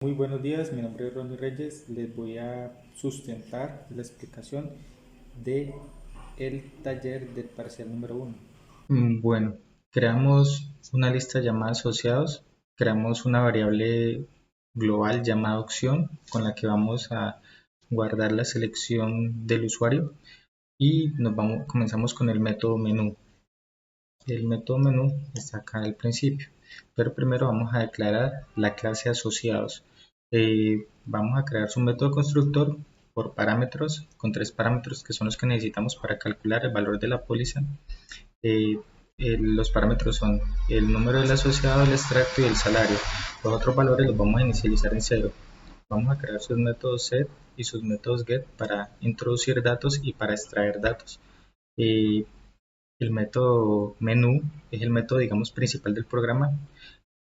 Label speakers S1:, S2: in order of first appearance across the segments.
S1: Muy buenos días, mi nombre es Ronnie Reyes. Les voy a sustentar la explicación de el taller del parcial número uno. Bueno, creamos una lista llamada asociados, creamos una variable global llamada opción con la que vamos a guardar la selección del usuario y comenzamos con el método menú. El método menú está acá al principio, pero primero vamos a declarar la clase asociados. Vamos a crear su método constructor por parámetros, con tres parámetros que son los que necesitamos para calcular el valor de la póliza. Eh, los parámetros son el número del asociado, el extracto y el salario. Los otros valores los vamos a inicializar en cero. Vamos a crear sus métodos set y sus métodos get para introducir datos y para extraer datos. Eh, el método menú es el método, digamos, principal del programa.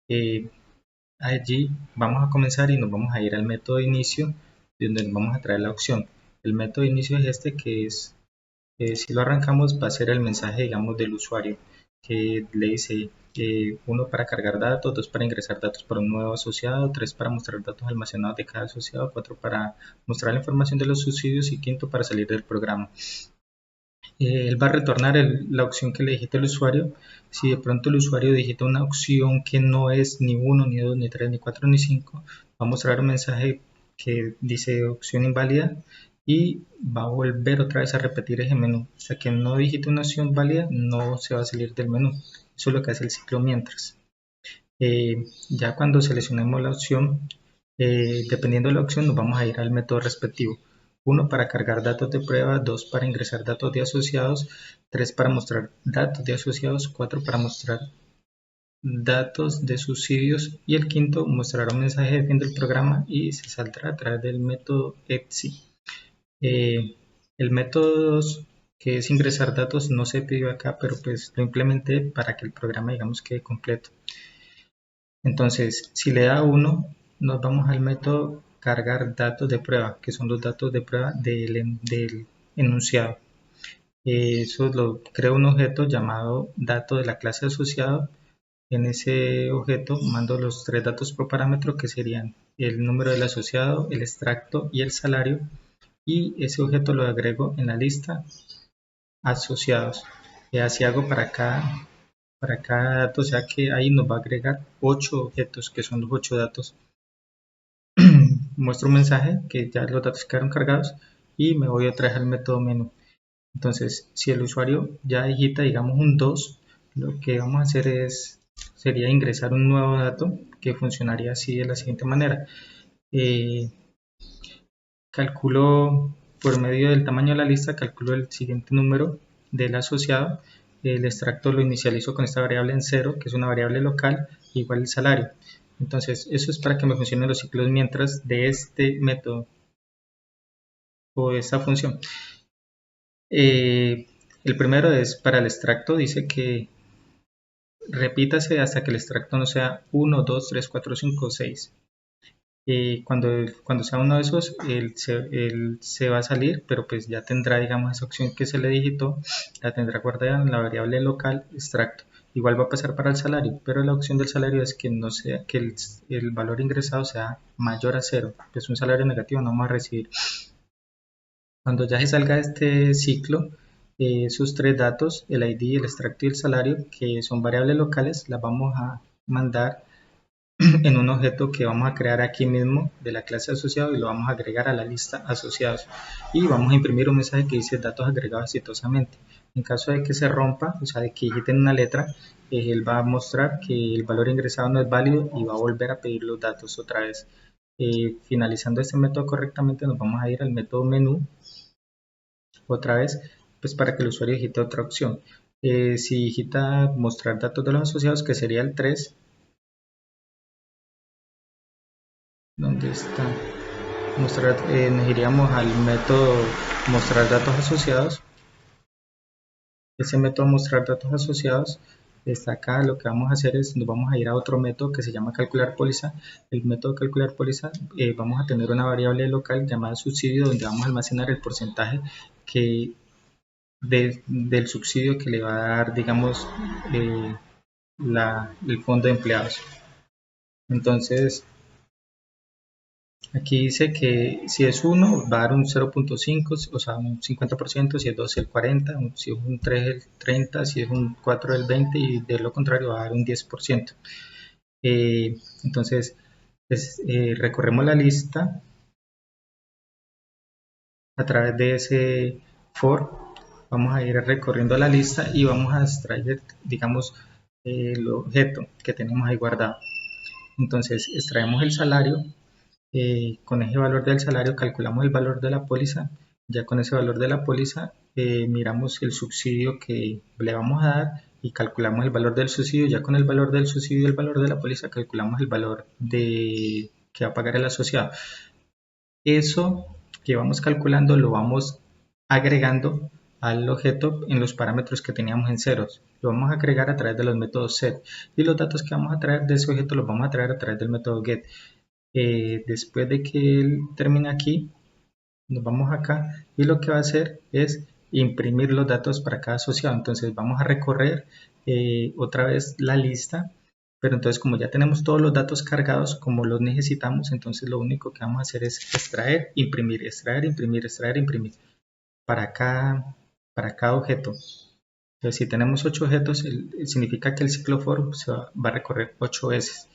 S1: Eh, Allí vamos a comenzar y nos vamos a ir al método de inicio, donde vamos a traer la opción. El método de inicio es este, que es, si lo arrancamos, va a ser el mensaje, digamos, del usuario, que le dice uno para cargar datos, dos para ingresar datos para un nuevo asociado, tres para mostrar datos almacenados de cada asociado, cuatro para mostrar la información de los subsidios y quinto para salir del programa. Él va a retornar la opción que le digita el usuario. Si de pronto el usuario digita una opción que no es ni 1, ni 2, ni 3, ni 4, ni 5, va a mostrar un mensaje que dice opción inválida y va a volver otra vez a repetir ese menú. Hasta que no digite una opción válida, no se va a salir del menú. Eso es lo que hace el ciclo mientras. Ya cuando seleccionemos la opción, dependiendo de la opción, nos vamos a ir al método respectivo. 1 para cargar datos de prueba, 2 para ingresar datos de asociados, 3 para mostrar datos de asociados, 4 para mostrar datos de subsidios y el quinto mostrará un mensaje de fin del programa y se saldrá a través del método EPSI. El método 2, que es ingresar datos, no se pidió acá, pero pues lo implementé para que el programa, digamos, quede completo. Entonces, si le da 1, nos vamos al método cargar datos de prueba, que son los datos de prueba del enunciado. Eso lo creo un objeto llamado dato de la clase asociado. En ese objeto mando los tres datos por parámetro, que serían el número del asociado, el extracto y el salario. Y ese objeto lo agrego en la lista asociados. Y así hago para cada dato, o sea que ahí nos va a agregar 8 objetos, que son los 8 datos. Muestro un mensaje que ya los datos quedaron cargados y me voy otra vez al método menú. Entonces, si el usuario ya digita, digamos, un 2, lo que vamos a hacer sería ingresar un nuevo dato que funcionaría así de la siguiente manera. Eh, Calculo por medio del tamaño de la lista, calculo el siguiente número del asociado. El extracto lo inicializo con esta variable en 0, que es una variable local, igual el salario. Entonces, eso es para que me funcionen los ciclos mientras de este método o esta función. El primero es para el extracto, dice que repítase hasta que el extracto no sea 1, 2, 3, 4, 5, 6. Cuando sea uno de esos, él se va a salir, pero pues ya tendrá, digamos, esa opción que se le digitó, la tendrá guardada en la variable local extracto. Igual va a pasar para el salario, pero la opción del salario es que no sea que el valor ingresado sea mayor a cero, pues un salario negativo no vamos a recibir. Cuando ya se salga de este ciclo, sus tres datos, el ID, el extracto y el salario, que son variables locales, las vamos a mandar en un objeto que vamos a crear aquí mismo de la clase asociado y lo vamos a agregar a la lista asociados y vamos a imprimir un mensaje que dice datos agregados exitosamente. En caso de que se rompa, o sea, de que digiten una letra, él va a mostrar que el valor ingresado no es válido y va a volver a pedir los datos otra vez. Finalizando este método correctamente, nos vamos a ir al método menú otra vez, pues para que el usuario digite otra opción. Si digita mostrar datos de los asociados, que sería el 3, ¿dónde está? Nos iríamos al método mostrar datos asociados. Ese método mostrar datos asociados está acá. Lo que vamos a hacer es, nos vamos a ir a otro método que se llama calcular póliza. El método calcular póliza, vamos a tener una variable local llamada subsidio, donde vamos a almacenar el porcentaje que del subsidio que le va a dar, digamos, eh, el fondo de empleados. Entonces, Aquí dice que si es 1 va a dar un 0.5, o sea, un 50%, si es 2 el 40%, si es un 3 el 30%, si es un 4 el 20% y de lo contrario va a dar un 10%. Entonces, recorremos la lista a través de ese for. Vamos a ir recorriendo la lista y vamos a extraer, digamos, el objeto que tenemos ahí guardado. Entonces, extraemos el salario. Con ese valor del salario calculamos el valor de la póliza. Ya con ese valor de la póliza miramos el subsidio que le vamos a dar y calculamos el valor del subsidio. Ya con el valor del subsidio y el valor de la póliza calculamos el valor que va a pagar el asociado. Eso que vamos calculando lo vamos agregando al objeto en los parámetros que teníamos en ceros. Lo vamos a agregar a través de los métodos set y los datos que vamos a traer de ese objeto los vamos a traer a través del método get. Después de que él termine aquí, nos vamos acá y lo que va a hacer es imprimir los datos para cada asociado. Entonces vamos a recorrer otra vez la lista, pero entonces como ya tenemos todos los datos cargados como los necesitamos, entonces lo único que vamos a hacer es extraer, imprimir, extraer, imprimir, extraer, imprimir para cada objeto. Entonces si tenemos 8 objetos, significa que el ciclo for va a recorrer 8 veces.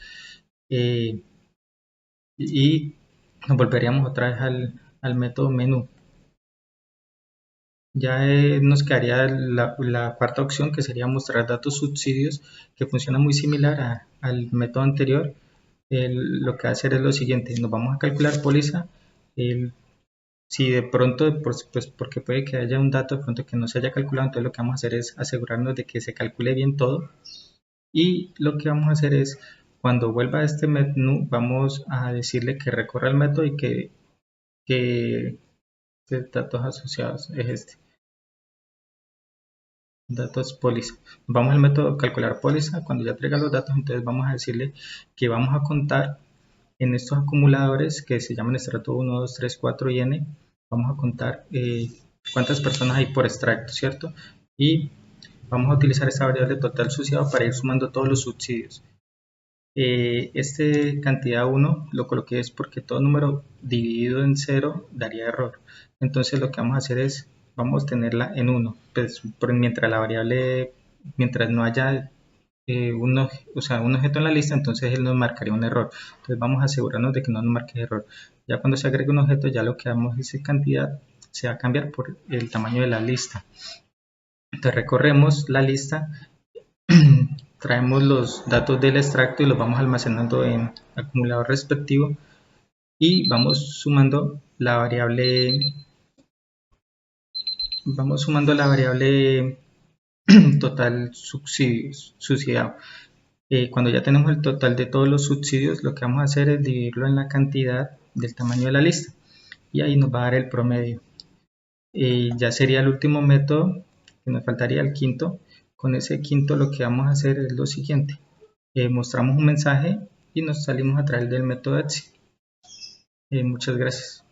S1: Y nos volveríamos otra vez al método menú. Ya nos quedaría la cuarta opción, que sería mostrar datos subsidios, que funciona muy similar al método anterior. Lo que va a hacer es lo siguiente: nos vamos a calcular póliza. Si de pronto, pues porque puede que haya un dato de pronto que no se haya calculado, entonces lo que vamos a hacer es asegurarnos de que se calcule bien todo. Y lo que vamos a hacer es, cuando vuelva a este menú, vamos a decirle que recorra el método y que datos asociados es este. Datos póliza. Vamos al método calcular póliza. Cuando ya traiga los datos, entonces vamos a decirle que vamos a contar en estos acumuladores que se llaman estrato 1, 2, 3, 4 y n. Vamos a contar cuántas personas hay por extracto, ¿cierto? Y vamos a utilizar esta variable total subsidiado para ir sumando todos los subsidios. Este cantidad 1 lo coloqué es porque todo número dividido en 0 daría error. Entonces lo que vamos a hacer es, vamos a tenerla en 1, pues, mientras la variable, mientras no haya un objeto en la lista, entonces él nos marcaría un error. Entonces vamos a asegurarnos de que no nos marque error. Ya cuando se agregue un objeto, ya lo que damos esa cantidad se va a cambiar por el tamaño de la lista. Entonces recorremos la lista, traemos los datos del extracto y los vamos almacenando en acumulador respectivo y vamos sumando la variable total subsidiado. Cuando ya tenemos el total de todos los subsidios, lo que vamos a hacer es dividirlo en la cantidad del tamaño de la lista y ahí nos va a dar el promedio. Ya sería el último método, que nos faltaría el quinto. Con ese quinto lo que vamos a hacer es lo siguiente: mostramos un mensaje y nos salimos a través del método ETSI. Muchas gracias.